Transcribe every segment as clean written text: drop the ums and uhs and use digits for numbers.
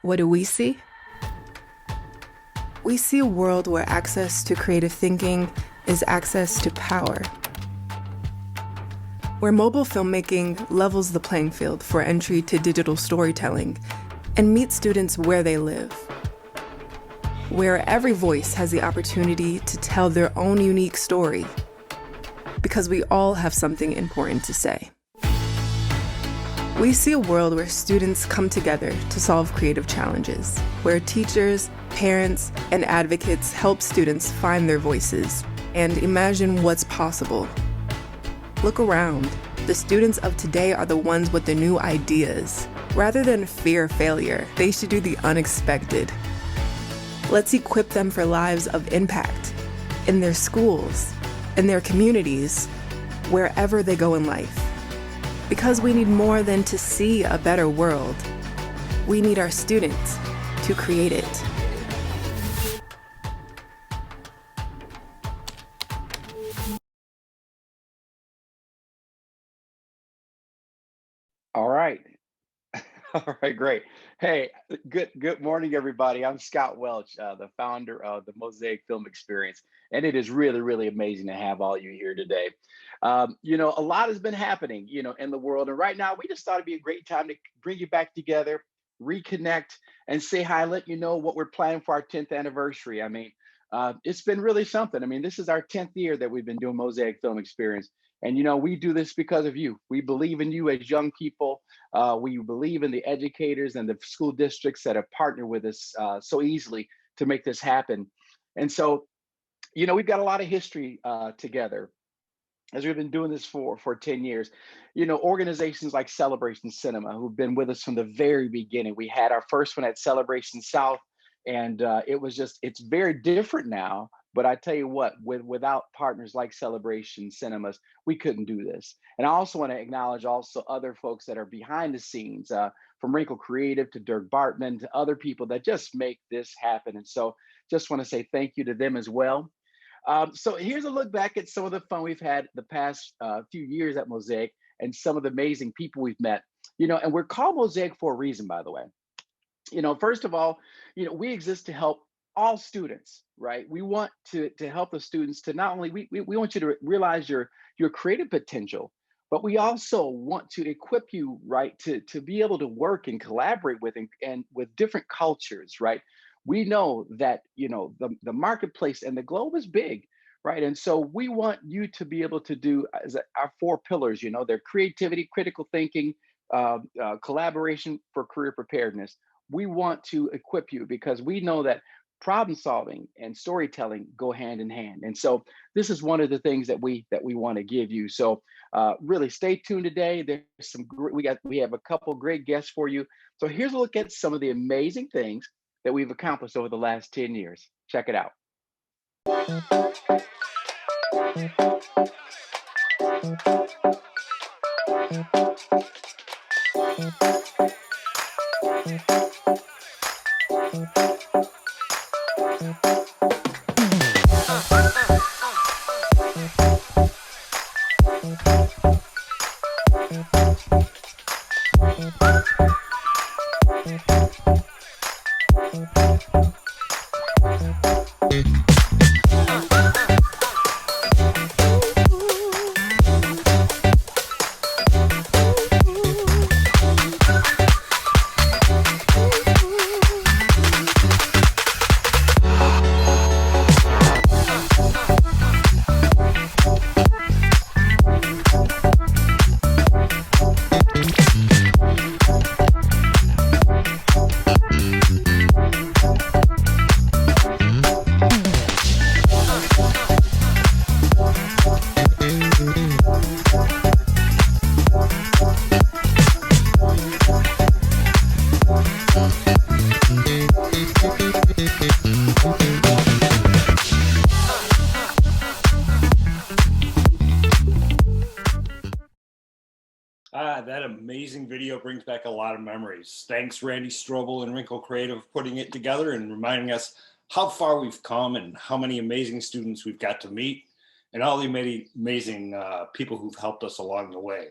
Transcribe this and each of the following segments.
What do we see? We see a world where access to creative thinking is access to power. Where mobile filmmaking levels the playing field for entry to digital storytelling and meets students where they live. Where every voice has the opportunity to tell their own unique story, because we all have something important to say. We see a world where students come together to solve creative challenges, where teachers, parents, and advocates help students find their voices and imagine what's possible. Look around. The students of today are the ones with the new ideas. Rather than fear failure, they should do the unexpected. Let's equip them for lives of impact in their schools, in their communities, wherever they go in life. Because we need more than to see a better world. We need our students to create it. All right. All right, great. Hey, good morning, everybody. I'm Scott Welch, the founder of the Mosaic Film Experience, and it is really amazing to have all you here today. A lot has been happening, in the world, and right now we just thought it'd be a great time to bring you back together, reconnect, and say hi. Let you know what we're planning for our 10th anniversary. It's been really something. This is our 10th year that we've been doing Mosaic Film Experience. And we do this because of you. We believe in you as young people. We believe in the educators and the school districts that have partnered with us so easily to make this happen. And so, we've got a lot of history together as we've been doing this for 10 years. Organizations like Celebration Cinema, who've been with us from the very beginning. We had our first one at Celebration South, and it's very different now. But I tell you what, without partners like Celebration Cinemas, we couldn't do this. And I also want to acknowledge also other folks that are behind the scenes, from Wrinkle Creative to Dirk Bartman to other people that just make this happen. And so just want to say thank you to them as well. So here's a look back at some of the fun we've had the past few years at Mosaic and some of the amazing people we've met. And we're called Mosaic for a reason, by the way. First of all, we exist to help all students, right? We want to help the students to not only, we want you to realize your creative potential, but we also want to equip you, right, to be able to work and collaborate with and with different cultures, right? We know that, the marketplace and the globe is big, right? And so we want you to be able to do as our four pillars, their creativity, critical thinking, collaboration for career preparedness. We want to equip you because we know that problem solving and storytelling go hand in hand. And so this is one of the things that we want to give you. So really stay tuned today. There's we have a couple great guests for you. So here's a look at some of the amazing things that we've accomplished over the last 10 years. Check it out. That amazing video brings back a lot of memories. Thanks, Randy Strobel and Wrinkle Creative, for putting it together and reminding us how far we've come and how many amazing students we've got to meet and all the amazing people who've helped us along the way.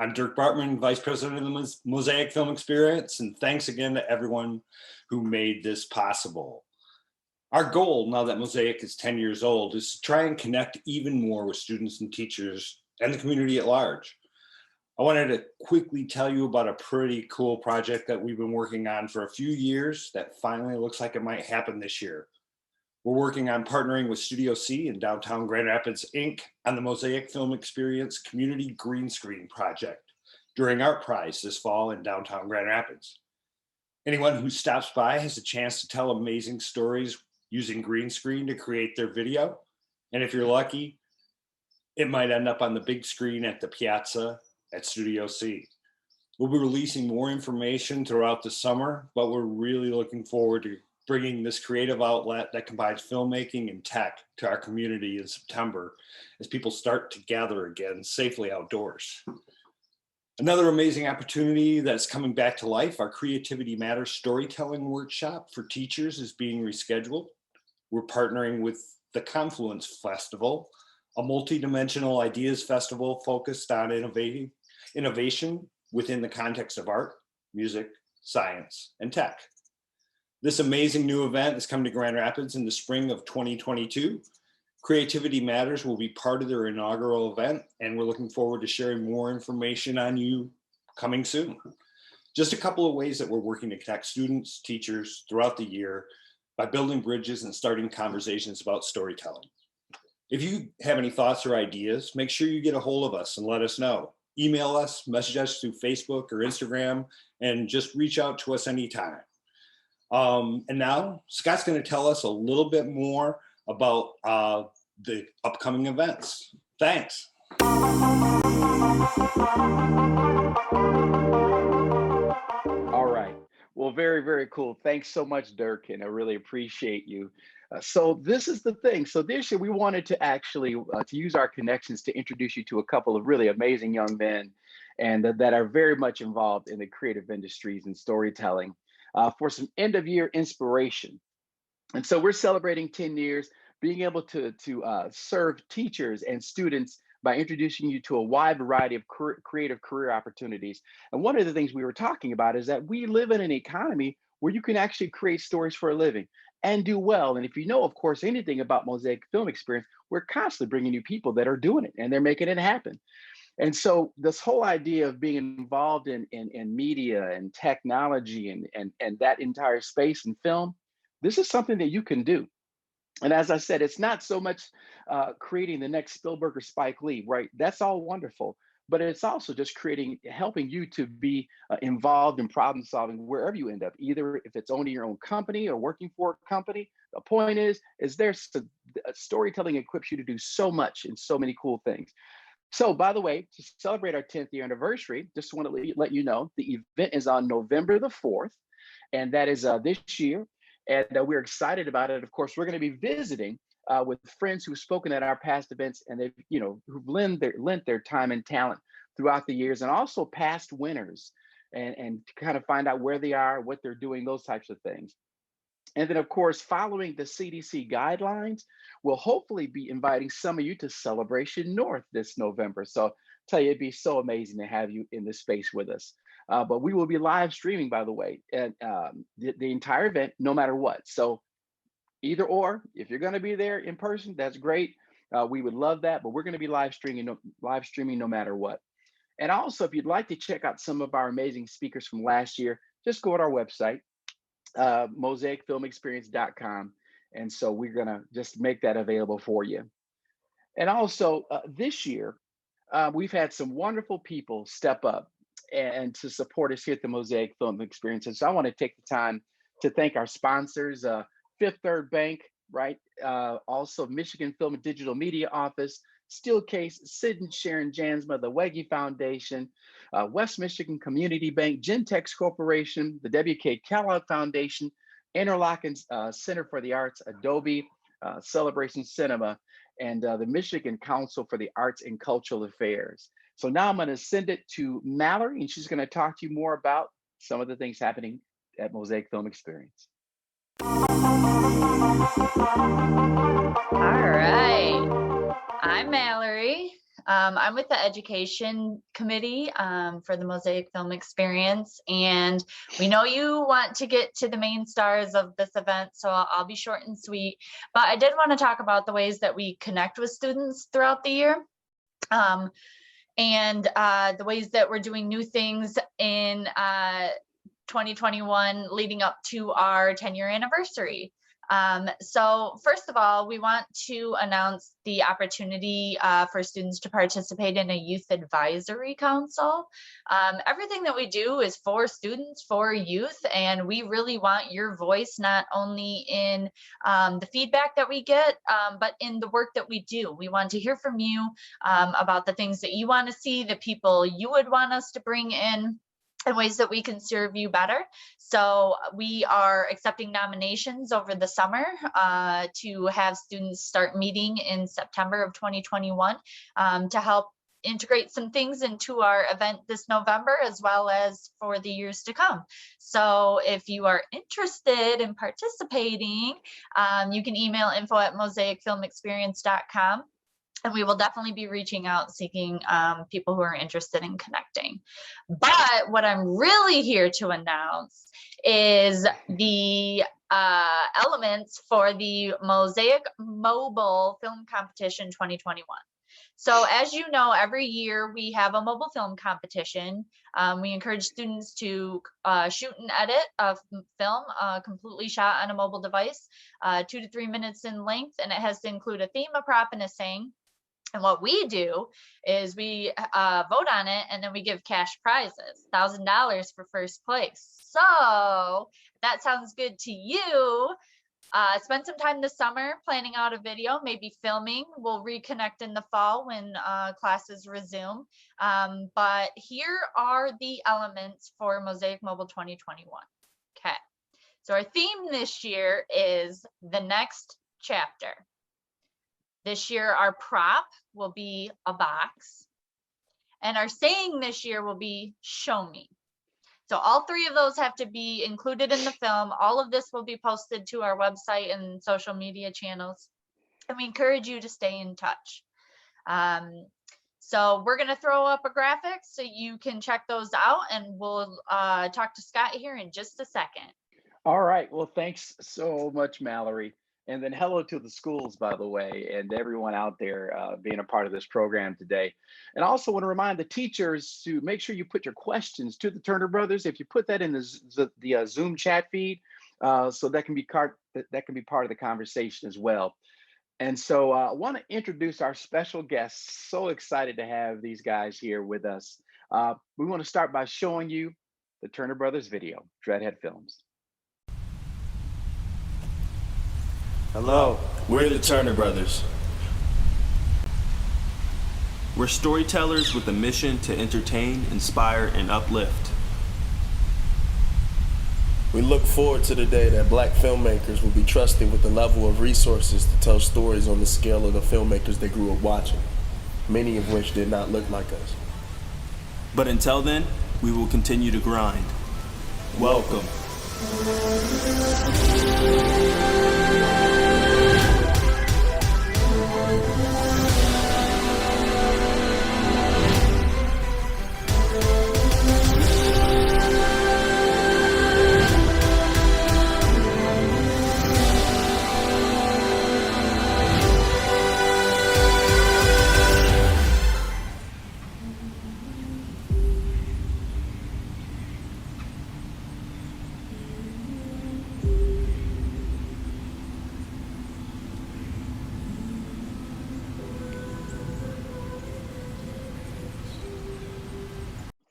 I'm Dirk Bartman, Vice President of the Mosaic Film Experience, and thanks again to everyone who made this possible. Our goal, now that Mosaic is 10 years old, is to try and connect even more with students and teachers and the community at large. I wanted to quickly tell you about a pretty cool project that we've been working on for a few years that finally looks like it might happen this year. We're working on partnering with Studio C in downtown Grand Rapids, Inc. on the Mosaic Film Experience Community Green Screen Project during Art Prize this fall in downtown Grand Rapids. Anyone who stops by has a chance to tell amazing stories using green screen to create their video. And if you're lucky, it might end up on the big screen at the piazza at Studio C. We'll be releasing more information throughout the summer, but we're really looking forward to bringing this creative outlet that combines filmmaking and tech to our community in September as people start to gather again safely outdoors. Another amazing opportunity that's coming back to life, our Creativity Matters storytelling workshop for teachers is being rescheduled. We're partnering with the Confluence Festival, a multidimensional ideas festival focused on innovation within the context of art, music, science, and tech. This amazing new event is coming to Grand Rapids in the spring of 2022. Creativity Matters will be part of their inaugural event, and we're looking forward to sharing more information on you coming soon. Just a couple of ways that we're working to connect students, teachers throughout the year by building bridges and starting conversations about storytelling. If you have any thoughts or ideas, make sure you get a hold of us and let us know. Email us, message us through Facebook or Instagram, and just reach out to us anytime. And now Scott's going to tell us a little bit more about the upcoming events. Thanks. All right. Well, very, very cool. Thanks so much, Dirk, and I really appreciate you. So this is the thing. So this year we wanted to actually to use our connections to introduce you to a couple of really amazing young men and that are very much involved in the creative industries and storytelling for some end of year inspiration. And so we're celebrating 10 years, being able to serve teachers and students by introducing you to a wide variety of creative career opportunities. And one of the things we were talking about is that we live in an economy where you can actually create stories for a living and do well. And if you know, of course, anything about Mosaic Film Experience, we're constantly bringing you people that are doing it and they're making it happen. And so this whole idea of being involved in media and technology and that entire space in film, this is something that you can do. And as I said, it's not so much creating the next Spielberg or Spike Lee, right? That's all wonderful. But it's also just helping you to be involved in problem solving wherever you end up, either if it's owning your own company or working for a company. The point is storytelling equips you to do so much and so many cool things. So, by the way, to celebrate our 10th year anniversary, just want to let you know the event is on November the 4th, and that is this year. And we're excited about it. Of course, we're going to be visiting with friends who've spoken at our past events, and they've, who've lent their time and talent throughout the years, and also past winners, and to kind of find out where they are, what they're doing, those types of things. And then, of course, following the CDC guidelines, we'll hopefully be inviting some of you to Celebration North this November. So I'll tell you, it'd be so amazing to have you in this space with us. But we will be live streaming, by the way, and the entire event, no matter what. So either or, if you're going to be there in person, that's great. We would love that, but we're going to be live streaming no matter what. And also, if you'd like to check out some of our amazing speakers from last year, just go to our website, mosaicfilmexperience.com. And so we're going to just make that available for you. And also this year, we've had some wonderful people step up and to support us here at the Mosaic Film Experience. And so I want to take the time to thank our sponsors, Fifth Third Bank, right? Also Michigan Film and Digital Media Office, Steelcase, Sid and Sharon Jansma, the Weggy Foundation, West Michigan Community Bank, Gentex Corporation, the W.K. Kellogg Foundation, Interlochen Center for the Arts, Adobe, Celebration Cinema, and the Michigan Council for the Arts and Cultural Affairs. So now I'm going to send it to Mallory, and she's going to talk to you more about some of the things happening at Mosaic Film Experience. All right. I'm Mallory. I'm with the education committee for the Mosaic Film Experience, and we know you want to get to the main stars of this event, so I'll be short and sweet. But I did want to talk about the ways that we connect with students throughout the year. And the ways that we're doing new things in 2021 leading up to our 10-year anniversary. So first of all, we want to announce the opportunity for students to participate in a youth advisory council. Everything that we do is for students, for youth, and we really want your voice, not only in the feedback that we get, but in the work that we do. We want to hear from you about the things that you want to see, the people you would want us to bring in, and ways that we can serve you better. So we are accepting nominations over the summer to have students start meeting in September of 2021 to help integrate some things into our event this November, as well as for the years to come. So if you are interested in participating, you can email info@mosaicfilmexperience.com. And we will definitely be reaching out, seeking people who are interested in connecting. But what I'm really here to announce is the elements for the Mosaic Mobile Film Competition 2021. So as you know, every year we have a mobile film competition. We encourage students to shoot and edit a film completely shot on a mobile device, 2 to 3 minutes in length, and it has to include a theme, a prop, and a saying. And what we do is we vote on it, and then we give cash prizes, $1,000 for first place. So if that sounds good to you, spend some time this summer planning out a video, maybe filming. We'll reconnect in the fall when classes resume. But here are the elements for Mosaic Mobile 2021. Okay, so our theme this year is the next chapter. This year, our prop will be a box, and our saying this year will be show me. So all three of those have to be included in the film. All of this will be posted to our website and social media channels, and we encourage you to stay in touch. So we're going to throw up a graphic so you can check those out, and we'll talk to Scott here in just a second. All right. Well, thanks so much, Mallory. And then hello to the schools, by the way, and everyone out there being a part of this program today. And I also want to remind the teachers to make sure you put your questions to the Turner brothers. If you put that in the Zoom chat feed, so that can be part of the conversation as well. And so I want to introduce our special guests. So excited to have these guys here with us. We want to start by showing you the Turner brothers video, Dreadhead Films. Hello, we're the Turner Brothers. We're storytellers with a mission to entertain, inspire, and uplift. We look forward to the day that Black filmmakers will be trusted with the level of resources to tell stories on the scale of the filmmakers they grew up watching, many of which did not look like us. But until then, we will continue to grind. Welcome.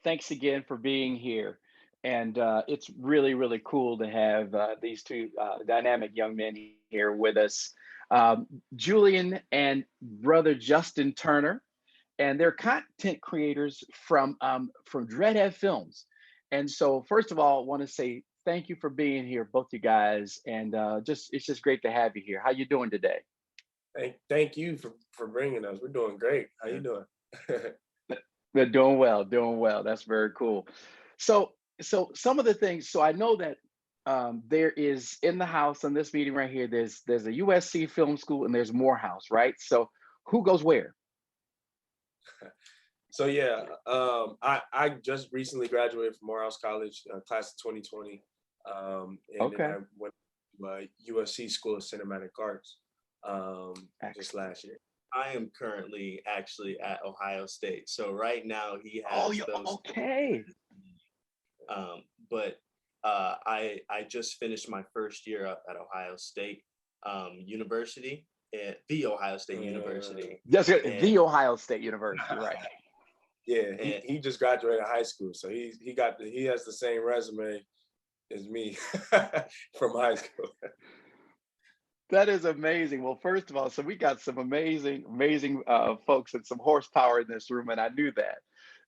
Thanks again for being here. And it's really, really cool to have these two dynamic young men here with us, Julien and brother Justen Turner, and they're content creators from Dreadhead Films. And so, first of all, I want to say thank you for being here, both you guys, and it's just great to have you here. How you doing today? Thank you for bringing us. We're doing great. How you doing? They're doing well, doing well. That's very cool. So some of the things. So I know that there is in the house on this meeting right here. There's a USC film school and there's Morehouse, right? So who goes where? So yeah, I just recently graduated from Morehouse College, class of 2020, and then Okay. I went to USC School of Cinematic Arts just Excellent. last year. I am currently actually at Ohio State. So right now he Oh, has you those. okay? But I just finished my first year up at Ohio State University, at the Ohio State University, That's it. and The Ohio State University, right? Yeah, and he just graduated high school, so he has the same resume as me from high school. That is amazing. Well, first of all, so we got some amazing folks and some horsepower in this room, and I knew that.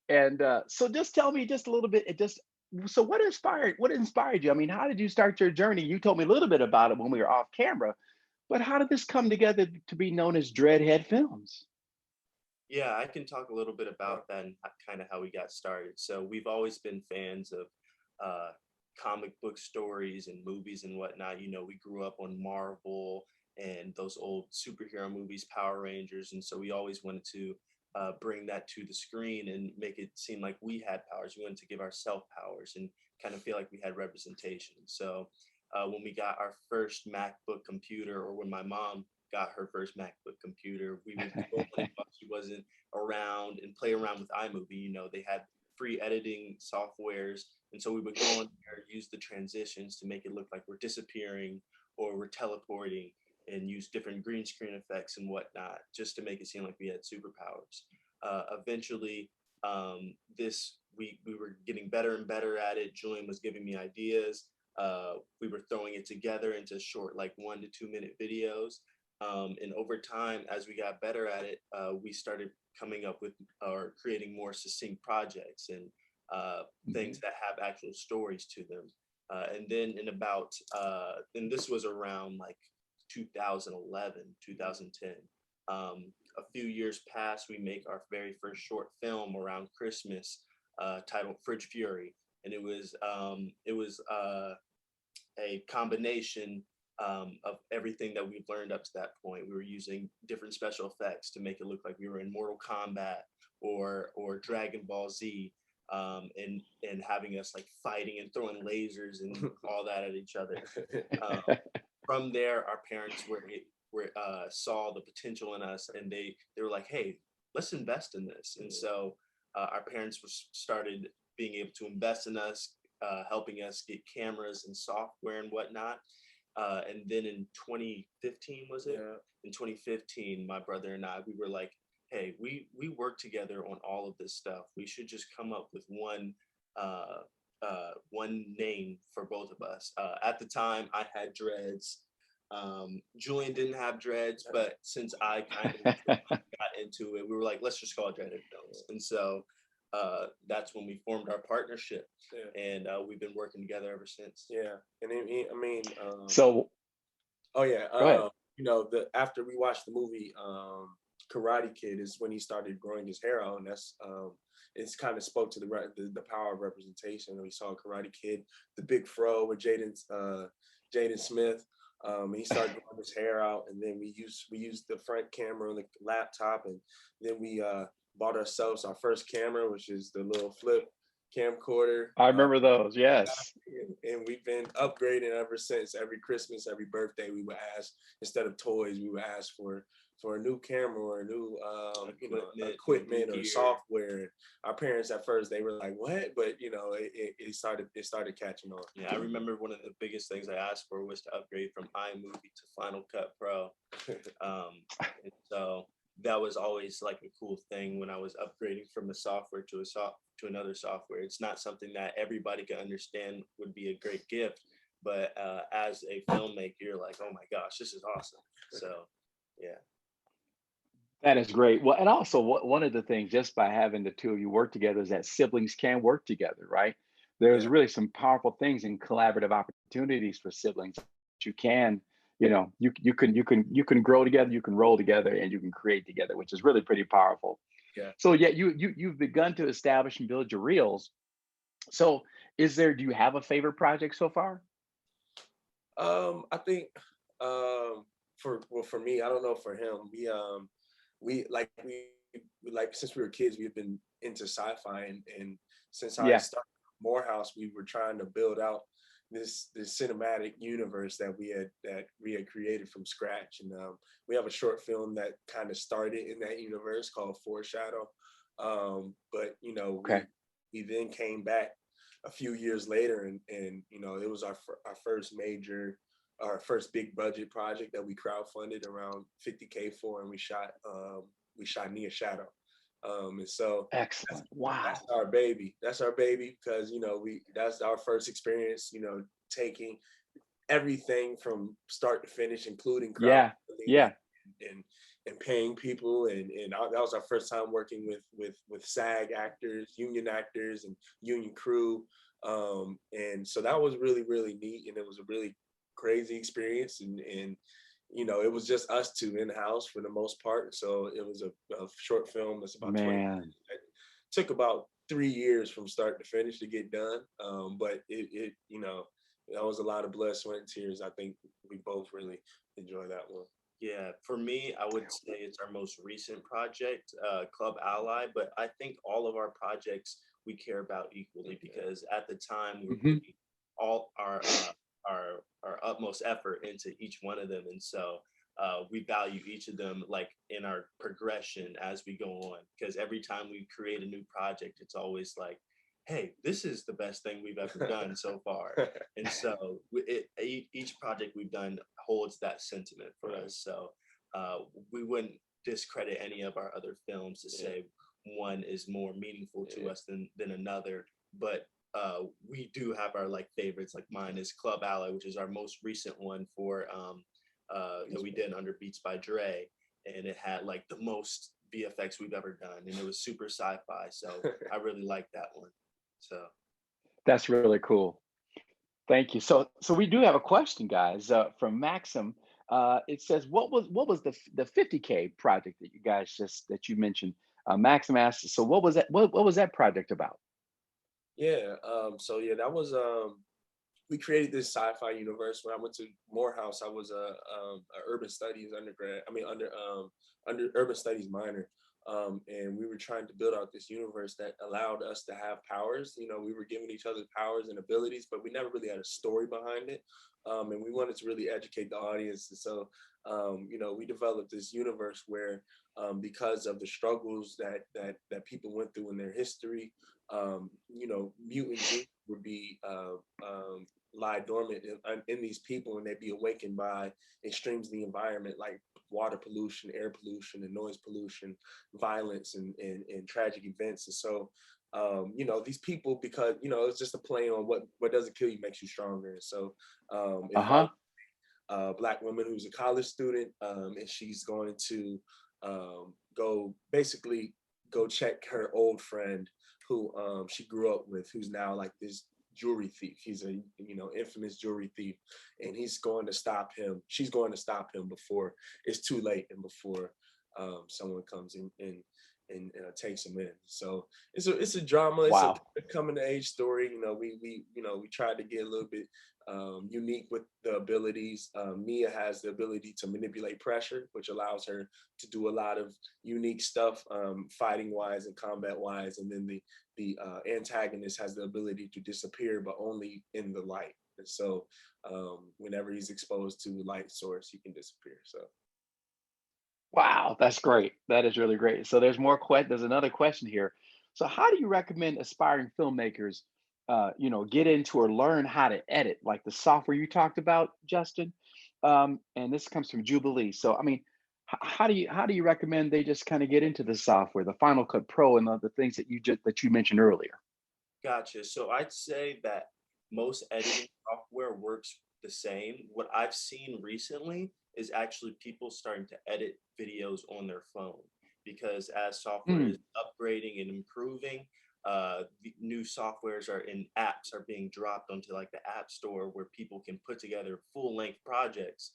And so, just tell me just a little bit. So what inspired you? I mean, how did you start your journey? You told me a little bit about it when we were off camera, but how did this come together to be known as Dreadhead Films? yeah, I can talk a little bit about that and kind of how we got started. So we've always been fans of uh, comic book stories and movies and whatnot. You know, we grew up on Marvel and those old superhero movies, Power Rangers, and so we always wanted to bring that to the screen and make it seem like we had powers. We wanted to give ourselves powers and kind of feel like we had representation. So when we got our first MacBook computer, or when my mom got her first MacBook computer, we would go on it while she wasn't around and play around with iMovie. You know, they had free editing softwares. And so we would go on there, use the transitions to make it look like we're disappearing or we're teleporting, and use different green screen effects and whatnot just to make it seem like we had superpowers. Eventually, we were getting better and better at it. Julian was giving me ideas. We were throwing it together into short, like 1 to 2 minute videos. And over time, as we got better at it, we started coming up with or creating more succinct projects and things that have actual stories to them. And then and this was around like 2011, 2010. A few years past, we make our very first short film around Christmas, titled Fridge Fury, and it was a combination of everything that we've learned up to that point. We were using different special effects to make it look like we were in Mortal Kombat or Dragon Ball Z, and having us like fighting and throwing lasers and all that at each other. From there, our parents saw the potential in us, and they were like, "Hey, let's invest in this." And so our parents started being able to invest in us, helping us get cameras and software and whatnot. And then in 2015, was it? Yeah. In 2015, my brother and I, we were like, "Hey, we work together on all of this stuff. We should just come up with one name for both of us." At the time, I had dreads. Julian didn't have dreads, but since I kind of got into it, we were like, let's just call it Dreadhead Films. And so that's when we formed our partnership, and we've been working together ever since. Yeah, and I mean, So oh yeah, go ahead. you know, after we watched the movie Karate Kid is when he started growing his hair out, and that's it's kind of spoke to the power of representation. We saw Karate Kid, the big fro with Jaden Smith. He started growing his hair out, and then we used the front camera on the laptop, and then we bought ourselves our first camera, which is the little flip camcorder. I remember those. Yes. And we've been upgrading ever since. Every Christmas, every birthday, we would ask, instead of toys, we would ask for a new camera or a new equipment or software. Our parents at first, they were like, "What?" But you know, it started catching on. Yeah, I remember one of the biggest things I asked for was to upgrade from iMovie to Final Cut Pro. And so that was always like a cool thing when I was upgrading from a software to another software. It's not something that everybody can understand would be a great gift, but as a filmmaker, you're like, "Oh my gosh, this is awesome." So yeah. That is great. Well, and also one of the things, just by having the two of you work together, is that siblings can work together, right? There's Yeah. really some powerful things in collaborative opportunities for siblings. You can, you can grow together, you can roll together, and you can create together, which is really pretty powerful. Yeah. So yeah, you've begun to establish and build your reels. So do you have a favorite project so far? I think for me, I don't know for him. We like since we were kids, we've been into sci-fi, and since I Yeah. started Morehouse, we were trying to build out this cinematic universe that we had created from scratch. And we have a short film that kind of started in that universe called Foreshadow. But Okay. we then came back a few years later, and it was our first big budget project that we crowdfunded around 50K for, and we shot Near Shadow. And so Excellent. Wow. that's our baby. That's our baby because that's our first experience, taking everything from start to finish, including Yeah. crowdfunding Yeah. and paying people, and that was our first time working with SAG actors, union actors, and union crew. And so that was really, really neat, and it was a really crazy experience, and it was just us two in house for the most part. So it was a short film that's about 20 minutes. It took about 3 years from start to finish to get done. But it that was a lot of blood, sweat, and tears. I think we both really enjoyed that one. Yeah, for me, I would say it's our most recent project, Club Ally, but I think all of our projects we care about equally, because at the time we were putting all our utmost effort into each one of them. And so we value each of them like in our progression as we go on, because every time we create a new project, it's always like, hey, this is the best thing we've ever done so far. And so each project we've done holds that sentiment for us. So we wouldn't discredit any of our other films to say one is more meaningful to us than another. But we do have our like favorites. Like mine is Club Ally, which is our most recent one for that we did under Beats by Dre, and it had like the most VFX we've ever done, and it was super sci-fi. So I really like that one. So That's really cool. Thank you. So we do have a question, guys, from Maxim. It says, what was the 50K project that you guys that you mentioned? Maxim asked, so what was that? What was that project about? Yeah. That was we created this sci-fi universe. When I went to Morehouse, I was a urban studies undergrad. Under urban studies minor. And we were trying to build out this universe that allowed us to have powers. We were giving each other powers and abilities, but we never really had a story behind it. And we wanted to really educate the audience. And so, we developed this universe where, because of the struggles that people went through in their history, mutant genes would be lie dormant in these people, and they'd be awakened by extremes in the environment, like water pollution, air pollution, and noise pollution, violence, and tragic events. And so, these people, because it's just a play on what doesn't kill you makes you stronger. And so, a Black woman who's a college student, and she's going to go check her old friend who she grew up with, who's now like this jewelry thief. He's a infamous jewelry thief, and he's going to stop him. She's going to stop him before it's too late, and before someone comes in and takes him in. So it's a drama. Wow. It's a coming of age story. We tried to get a little bit unique with the abilities. Mia has the ability to manipulate pressure, which allows her to do a lot of unique stuff, fighting wise and combat wise. And then the antagonist has the ability to disappear, but only in the light. And so whenever he's exposed to a light source, he can disappear. So. Wow, that's great. That is really great. So there's another question here. So how do you recommend aspiring filmmakers, get into or learn how to edit, like the software you talked about, Justen? And this comes from Jubilee. So I mean, how do you recommend they just kind of get into the software, the Final Cut Pro, and the things that you mentioned earlier? Gotcha. So I'd say that most editing software works the same. What I've seen recently is actually people starting to edit videos on their phone, because as software is upgrading and improving, the new softwares apps are being dropped onto like the app store, where people can put together full-length projects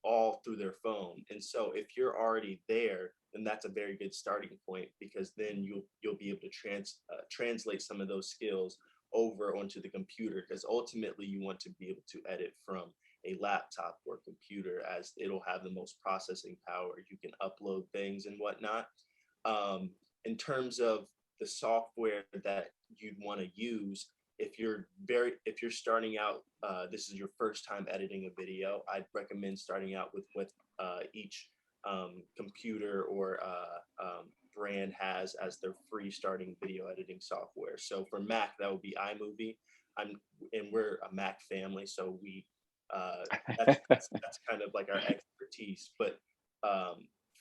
all through their phone. And so if you're already there, then that's a very good starting point, because then you'll be able to translate some of those skills over onto the computer, because ultimately you want to be able to edit from a laptop or computer, as it'll have the most processing power. You can upload things and whatnot. In terms of the software that you'd want to use, if you're starting out, this is your first time editing a video, I'd recommend starting out with each computer or brand has as their free starting video editing software. So for Mac, that would be iMovie. And we're a Mac family, so we that's kind of like our expertise. But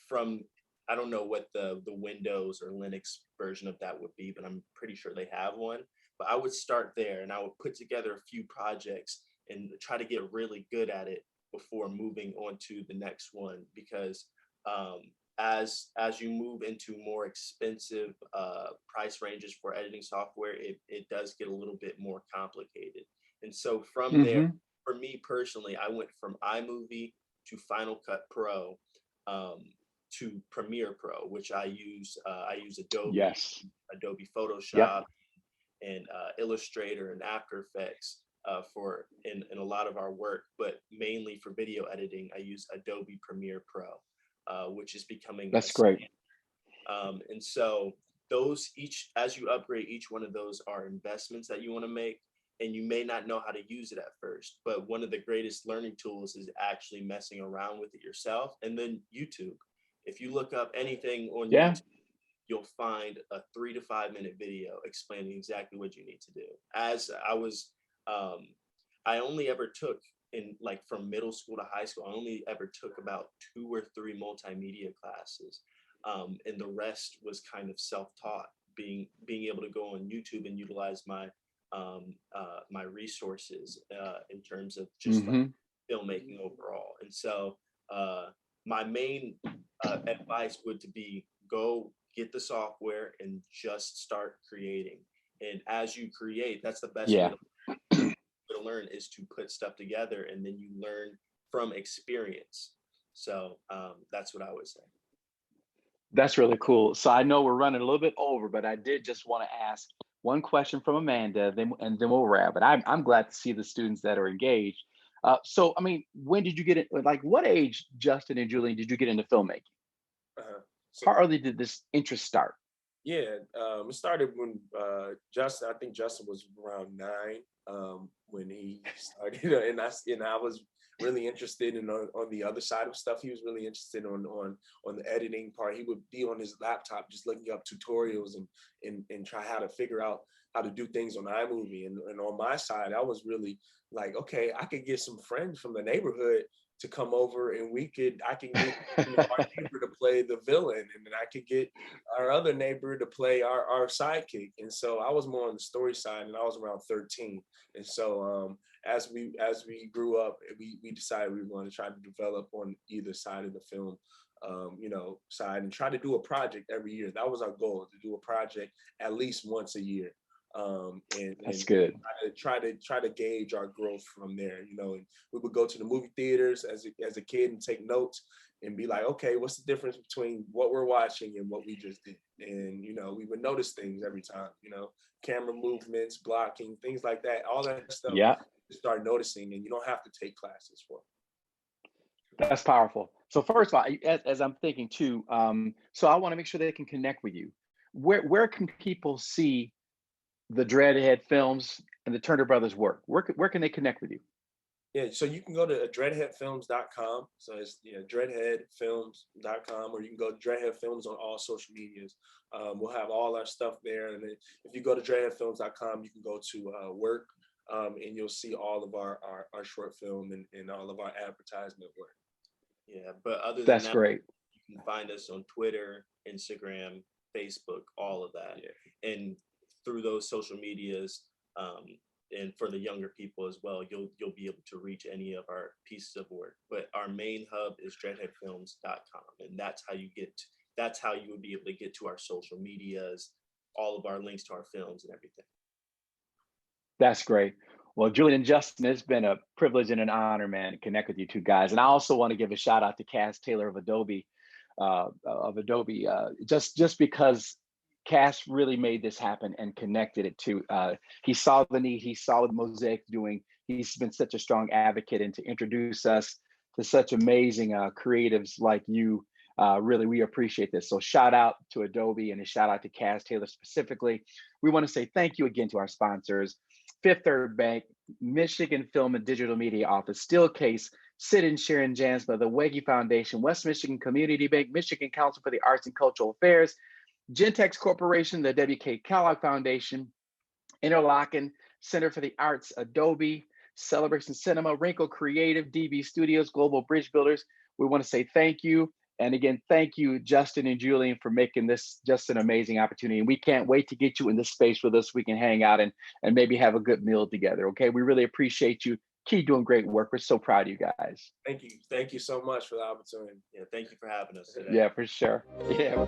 from, I don't know what the Windows or Linux version of that would be, but I'm pretty sure they have one. But I would start there, and I would put together a few projects and try to get really good at it before moving on to the next one. Because as you move into more expensive price ranges for editing software, it does get a little bit more complicated. And so from there, for me personally, I went from iMovie to Final Cut Pro to Premiere Pro, which I use Adobe, Adobe Photoshop, and Illustrator and After Effects for in a lot of our work. But mainly for video editing, I use Adobe Premiere Pro, which is becoming great. And so those, as you upgrade, each one of those are investments that you want to make, and you may not know how to use it at first. But one of the greatest learning tools is actually messing around with it yourself. And then YouTube. If you look up anything on YouTube, you'll find a 3 to 5 minute video explaining exactly what you need to do. As I was, I only ever took from middle school to high school, I only ever took about 2 or 3 multimedia classes. And the rest was kind of self-taught, being able to go on YouTube and utilize my my resources in terms of just like filmmaking overall. And so my main advice would be go get the software and just start creating. And as you create, that's the best way to learn, is to put stuff together, and then you learn from experience. So that's what I would say. That's really cool. So I know we're running a little bit over, but I did just want to ask one question from Amanda, and then we'll wrap. But I'm glad to see the students that are engaged. So, I mean, when did you get it? Like, what age, Justen and Julien, did you get into filmmaking? How early did this interest start? Yeah, it started when Justen, I think Justen was around 9 when he started, and I was really interested in on the other side of stuff. He was really interested on the editing part. He would be on his laptop just looking up tutorials and try how to figure out how to do things on iMovie. And on my side, I was really like, okay, I could get some friends from the neighborhood to come over, and I can get our neighbor to play the villain, and then I could get our other neighbor to play our sidekick. And so I was more on the story side, and I was around 13. And so as we grew up, we decided we were going to try to develop on either side of the film side, and try to do a project every year. That was our goal, to do a project at least once a year. That's good. Try to gauge our growth from there, and we would go to the movie theaters as a kid and take notes and be like, okay, what's the difference between what we're watching and what we just did? And we would notice things every time, camera movements, blocking, things like that, all that stuff. Yeah, you start noticing, and you don't have to take classes for it. That's powerful. So first of all, as I'm thinking too, so I want to make sure they can connect with you. Where can people see the Dreadhead Films and the Turner Brothers work? Where can they connect with you? Yeah, so you can go to dreadheadfilms.com. So it's dreadheadfilms.com, or you can go to Dreadhead Films on all social medias. We'll have all our stuff there. And then if you go to dreadheadfilms.com, you can go to work, and you'll see all of our short film and all of our advertisement work. Yeah, but other than that's that, great. You can find us on Twitter, Instagram, Facebook, all of that. Yeah. And through those social medias, and for the younger people as well, you'll be able to reach any of our pieces of work. But our main hub is dreadheadfilms.com, and that's how you would be able to get to our social medias, all of our links to our films and everything. That's great. Well, Julien and Justen, it's been a privilege and an honor, man, to connect with you two guys. And I also want to give a shout out to Cass Taylor of Adobe, just because Cass really made this happen and connected it to. He saw the need. He saw what Mosaic doing. He's been such a strong advocate, and to introduce us to such amazing creatives like you Really, we appreciate this. So shout out to Adobe and a shout out to Cass Taylor specifically. We want to say thank you again to our sponsors, Fifth Third Bank, Michigan Film and Digital Media Office, Steelcase, Sid and Sharon Jansma, the Weggy Foundation, West Michigan Community Bank, Michigan Council for the Arts and Cultural Affairs, Gentex Corporation, the W.K. Kellogg Foundation, Interlochen Center for the Arts, Adobe, Celebration Cinema, Wrinkle Creative, DB Studios, Global Bridge Builders. We want to say thank you. And again, thank you, Justen and Julien, for making this just an amazing opportunity. And we can't wait to get you in this space with us. We can hang out and maybe have a good meal together. Okay, we really appreciate you. Keep doing great work. We're so proud of you guys. Thank you. Thank you so much for the opportunity. Yeah, thank you for having us today. Yeah, for sure. Yeah.